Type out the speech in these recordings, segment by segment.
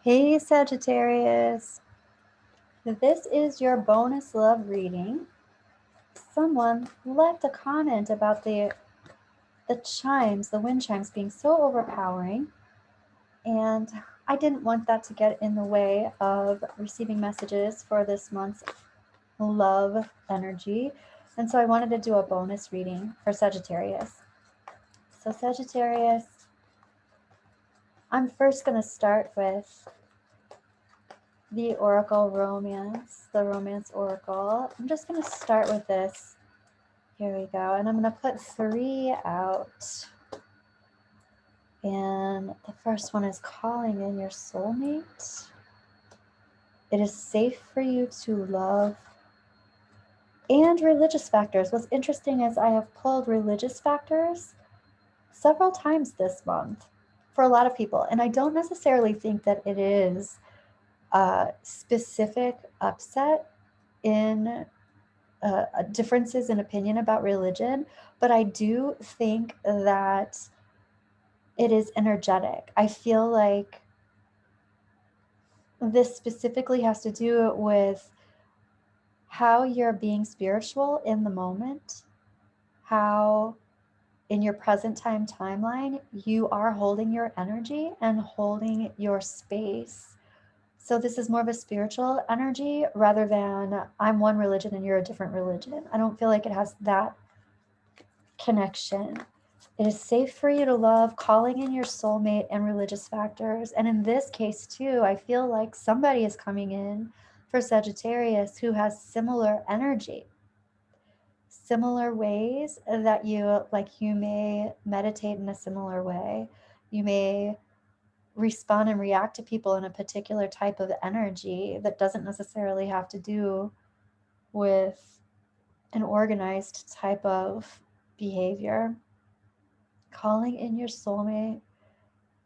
Hey Sagittarius, this is your bonus love reading. Someone left a comment about the chimes, the wind chimes being so overpowering, and I didn't want that to get in the way of receiving messages for this month's love energy, and so I wanted to do a bonus reading for Sagittarius. So Sagittarius, I'm first going to start with the Oracle Romance, the Romance Oracle. I'm just going to start with this. Here we go. And I'm going to put 3 out. And the first one is calling in your soulmate. It is safe for you to love. And religious factors. What's interesting is I have pulled religious factors several times this month for a lot of people. And I don't necessarily think that it is a specific upset in differences in opinion about religion, but I do think that it is energetic. I feel like this specifically has to do with how you're being spiritual in the moment, how in your present time timeline you are holding your energy and holding your space. So this is more of a spiritual energy rather than I'm one religion and you're a different religion. I don't feel like it has that connection. It is safe for you to love, calling in your soulmate and religious factors. And in this case too, I feel like somebody is coming in for Sagittarius who has similar energy, similar ways that you may meditate in a similar way. You may respond and react to people in a particular type of energy that doesn't necessarily have to do with an organized type of behavior. Calling in your soulmate.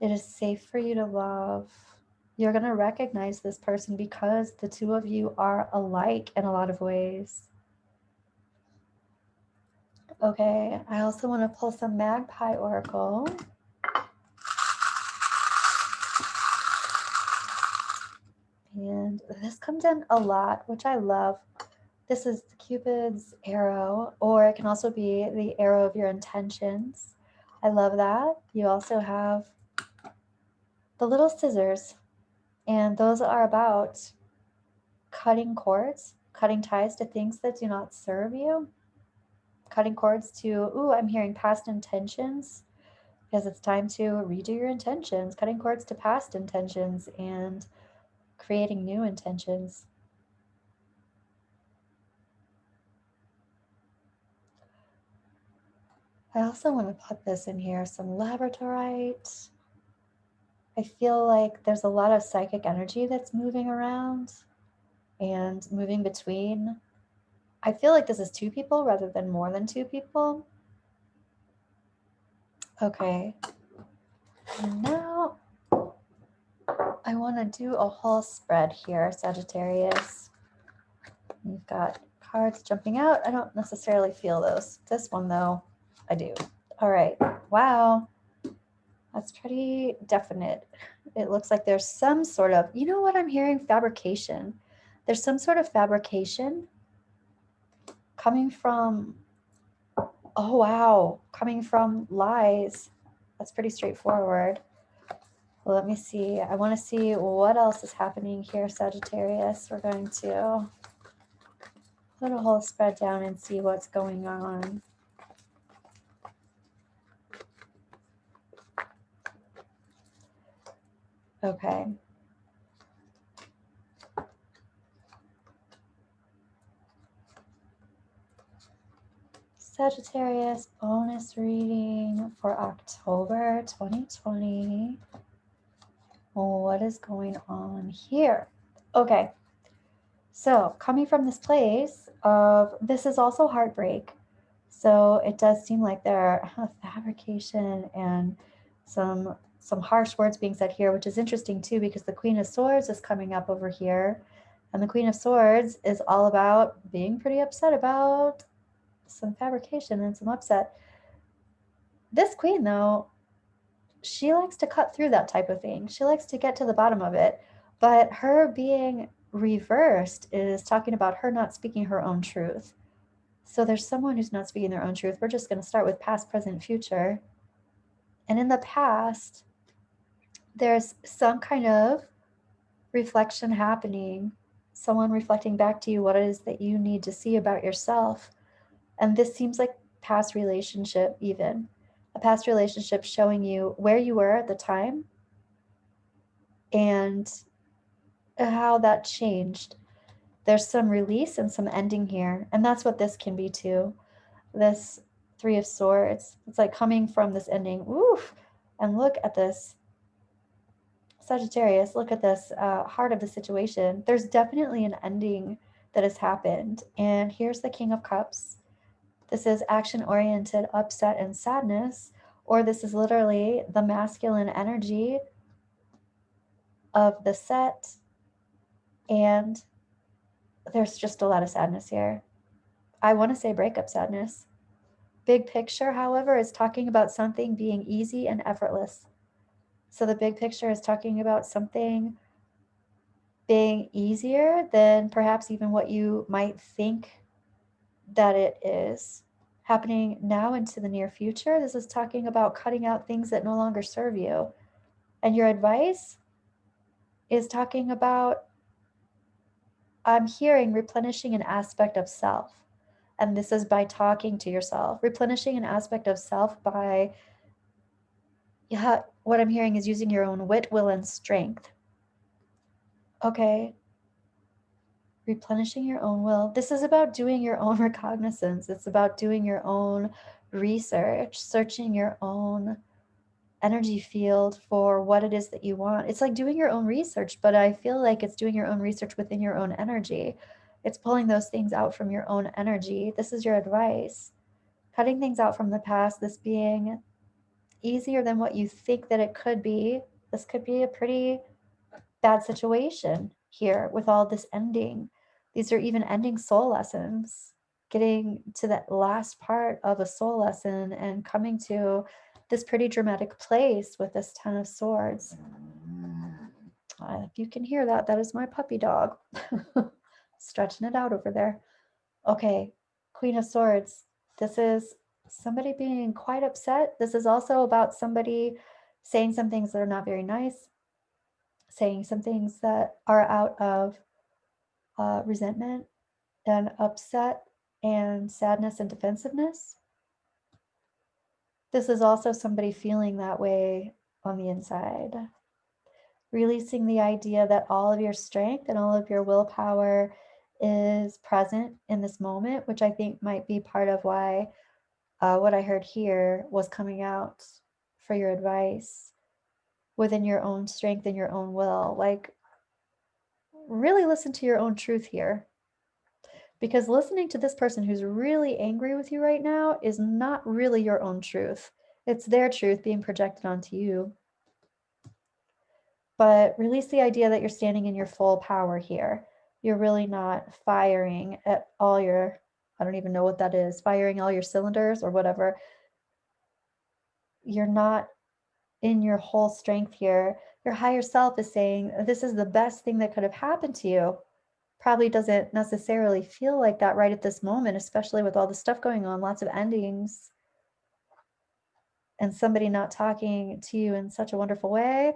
It is safe for you to love. You're going to recognize this person because the two of you are alike in a lot of ways. Okay, I also want to pull some Magpie Oracle. And this comes in a lot, which I love. This is Cupid's arrow, or it can also be the arrow of your intentions. I love that. You also have the little scissors, and those are about cutting cords, cutting ties to things that do not serve you, cutting cords to, I'm hearing past intentions, because it's time to redo your intentions, cutting cords to past intentions and creating new intentions. I also want to put this in here, some labradorite. I feel like there's a lot of psychic energy that's moving around and moving between. I feel like this is 2 people rather than more than 2 people. Okay. And now I want to do a whole spread here, Sagittarius. You've got cards jumping out. I don't necessarily feel those. This one, though, I do. All right. Wow. That's pretty definite. It looks like there's some sort of, you know what I'm hearing? Fabrication. There's some sort of fabrication coming from, oh, wow, coming from lies. That's pretty straightforward. Well, let me see. I want to see what else is happening here, Sagittarius. We're going to put a whole spread down and see what's going on. Okay. Sagittarius bonus reading for October 2020. What is going on here? Okay. So coming from this place of, this is also heartbreak. So it does seem like there are fabrication and some harsh words being said here, which is interesting too, because the Queen of Swords is coming up over here. And the Queen of Swords is all about being pretty upset about some fabrication and some upset. This queen, though, she likes to cut through that type of thing. She likes to get to the bottom of it. But her being reversed is talking about her not speaking her own truth. So there's someone who's not speaking their own truth. We're just going to start with past, present, future. And in the past, there's some kind of reflection happening, someone reflecting back to you what it is that you need to see about yourself. And this seems like past relationship, even a past relationship showing you where you were at the time and how that changed. There's some release and some ending here. And that's what this can be too. This Three of Swords, it's like coming from this ending. Oof. And look at this Sagittarius, look at this heart of the situation. There's definitely an ending that has happened. And here's the King of Cups. This is action-oriented upset and sadness, or this is literally the masculine energy of the set. And there's just a lot of sadness here. I want to say breakup sadness. Big picture, however, is talking about something being easy and effortless. So the big picture is talking about something being easier than perhaps even what you might think that it is. Happening now into the near future. This is talking about cutting out things that no longer serve you. And your advice is talking about, I'm hearing replenishing an aspect of self. And this is by talking to yourself, replenishing an aspect of self by, yeah, what I'm hearing is using your own wit, will, and strength. Okay. Replenishing your own will. This is about doing your own recognizance. It's about doing your own research, searching your own energy field for what it is that you want. It's like doing your own research, but I feel like it's doing your own research within your own energy. It's pulling those things out from your own energy. This is your advice. Cutting things out from the past, this being easier than what you think that it could be. This could be a pretty bad situation here with all this ending. These are even ending soul lessons, getting to that last part of a soul lesson and coming to this pretty dramatic place with this Ten of Swords. If you can hear that, that is my puppy dog stretching it out over there. Okay, Queen of Swords. This is somebody being quite upset. This is also about somebody saying some things that are not very nice, saying some things that are out of resentment and upset and sadness and defensiveness. This is also somebody feeling that way on the inside. Releasing the idea that all of your strength and all of your willpower is present in this moment, which I think might be part of why what I heard here was coming out for your advice within your own strength and your own will. Like, really listen to your own truth here. Because listening to this person who's really angry with you right now is not really your own truth. It's their truth being projected onto you. But release the idea that you're standing in your full power here. You're really not firing at all your, I don't even know what that is, firing all your cylinders or whatever. You're not in your whole strength here. Your higher self is saying, this is the best thing that could have happened to you. Probably doesn't necessarily feel like that right at this moment, especially with all the stuff going on, lots of endings, and somebody not talking to you in such a wonderful way.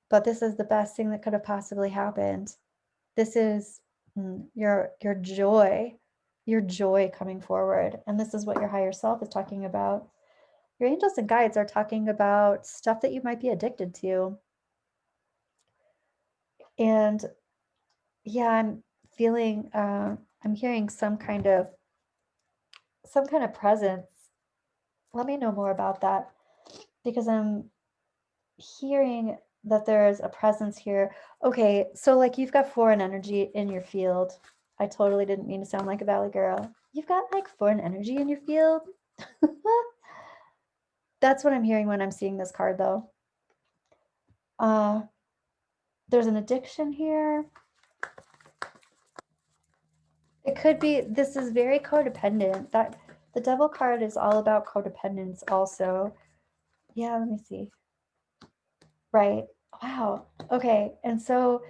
But this is the best thing that could have possibly happened. This is your joy coming forward. And this is what your higher self is talking about. Your angels and guides are talking about stuff that you might be addicted to. And yeah, I'm feeling, I'm hearing some kind of presence. Let me know more about that, because I'm hearing that there's a presence here. Okay, so like you've got foreign energy in your field. I totally didn't mean to sound like a valley girl. You've got like foreign energy in your field. That's what I'm hearing when I'm seeing this card though. There's an addiction here. It could be, this is very codependent. The Devil card is all about codependence also. Yeah, let me see. Right. Wow. Okay. And so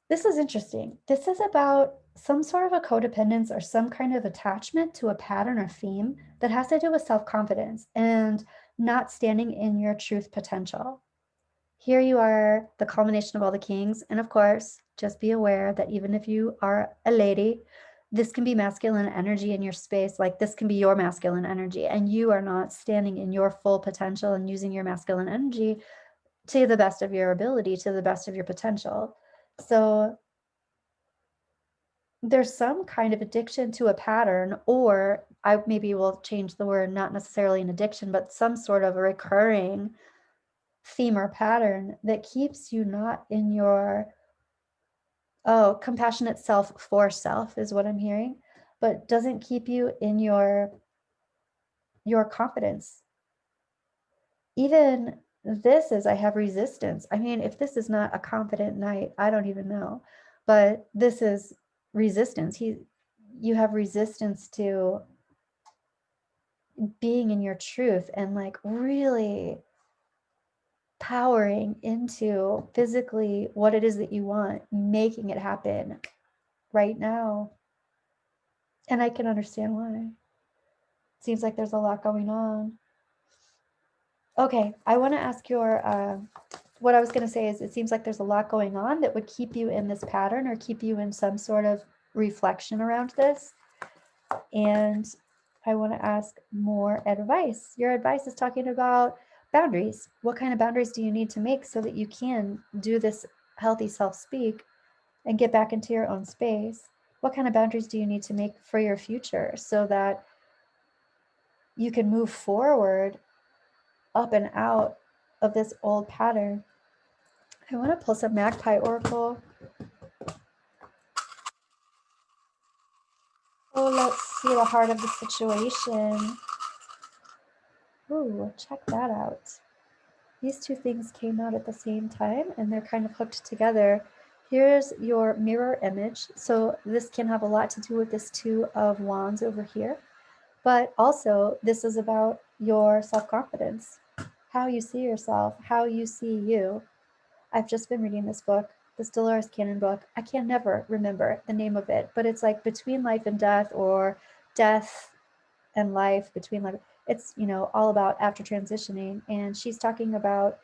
this is interesting. This is about some sort of a codependence or some kind of attachment to a pattern or theme that has to do with self-confidence and not standing in your truth potential. Here you are, the culmination of all the kings. And of course, just be aware that even if you are a lady, this can be masculine energy in your space. Like this can be your masculine energy, and you are not standing in your full potential and using your masculine energy to the best of your ability, to the best of your potential. So there's some kind of addiction to a pattern, or I maybe will change the word, not necessarily an addiction, but some sort of a recurring theme or pattern that keeps you not in your compassionate self for self is what I'm hearing, but doesn't keep you in your confidence. Even this is, I have resistance. I mean, if this is not a confident night, I don't even know. But this is resistance. You have resistance to being in your truth and like really powering into physically what it is that you want, making it happen right now. And I can understand why. Seems like there's a lot going on. Okay, I want to ask your, what I was going to say is it seems like there's a lot going on that would keep you in this pattern or keep you in some sort of reflection around this. And I want to ask more advice. Your advice is talking about boundaries. What kind of boundaries do you need to make so that you can do this healthy self-speak and get back into your own space? What kind of boundaries do you need to make for your future so that you can move forward up and out of this old pattern? I want to pull some Magpie Oracle. Oh, let's see the heart of the situation. Ooh, check that out. These two things came out at the same time and they're kind of hooked together. Here's your mirror image. So this can have a lot to do with this Two of Wands over here. But also, this is about your self-confidence, how you see yourself, how you see you. I've just been reading this book, this Dolores Cannon book. I can never remember the name of it, but it's like Between Life and Death, or Death and Life, Between Life. It's, you know, all about after transitioning. And she's talking about,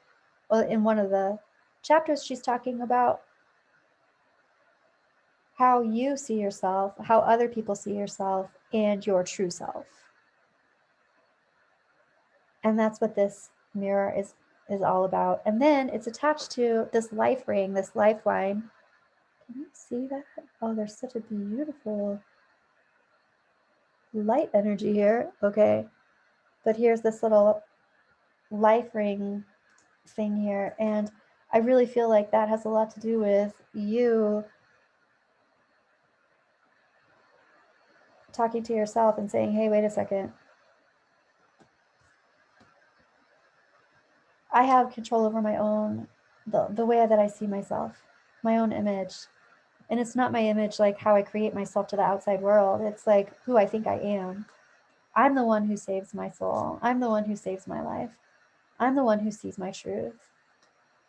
well, in one of the chapters, she's talking about how you see yourself, how other people see yourself, and your true self. And that's what this mirror is all about. And then it's attached to this life ring, this lifeline. Can you see that? Oh, there's such a beautiful light energy here. Okay. But here's this little life ring thing here. And I really feel like that has a lot to do with you talking to yourself and saying, hey, wait a second. I have control over my own, the way that I see myself, my own image. And it's not my image like how I create myself to the outside world. It's like who I think I am. I'm the one who saves my soul. I'm the one who saves my life. I'm the one who sees my truth.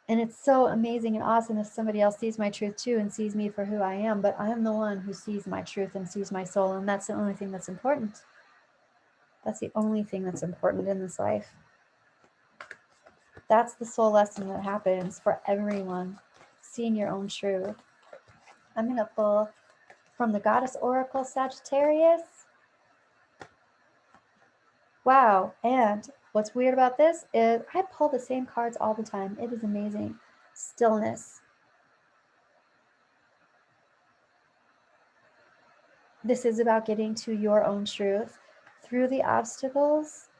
And it's so amazing and awesome if somebody else sees my truth too and sees me for who I am. But I'm the one who sees my truth and sees my soul. And that's the only thing that's important. That's the only thing that's important in this life. That's the soul lesson that happens for everyone, seeing your own truth. I'm going to pull from the Goddess Oracle, Sagittarius. Wow. And what's weird about this is I pull the same cards all the time. It is amazing. Stillness. This is about getting to your own truth through the obstacles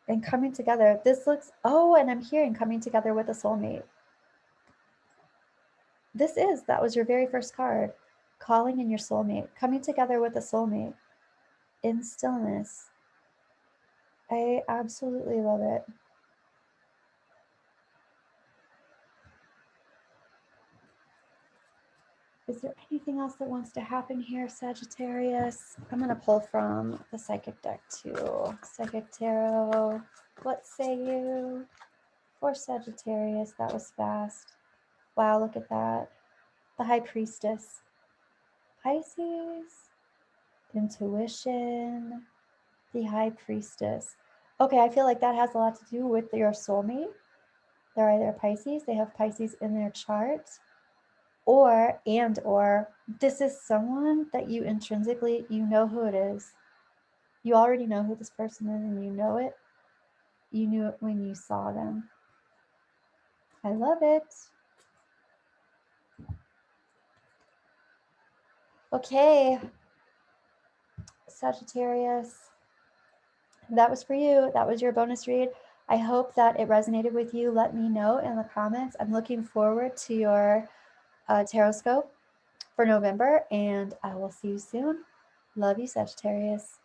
and coming together. This looks, oh, and I'm hearing coming together with a soulmate. That was your very first card. Calling in your soulmate, coming together with a soulmate in stillness. I absolutely love it. Is there anything else that wants to happen here, Sagittarius? I'm going to pull from the Psychic deck too. Psychic Tarot, what say you? For Sagittarius, that was fast. Wow, look at that. The High Priestess. Pisces, intuition, the High Priestess. Okay, I feel like that has a lot to do with your soulmate. They're either Pisces, they have Pisces in their chart, or this is someone that you intrinsically, you know who it is. You already know who this person is and you know it. You knew it when you saw them. I love it. Okay, Sagittarius, that was for you. That was your bonus read. I hope that it resonated with you. Let me know in the comments. I'm looking forward to your Tarotscope for November, and I will see you soon. Love you, Sagittarius.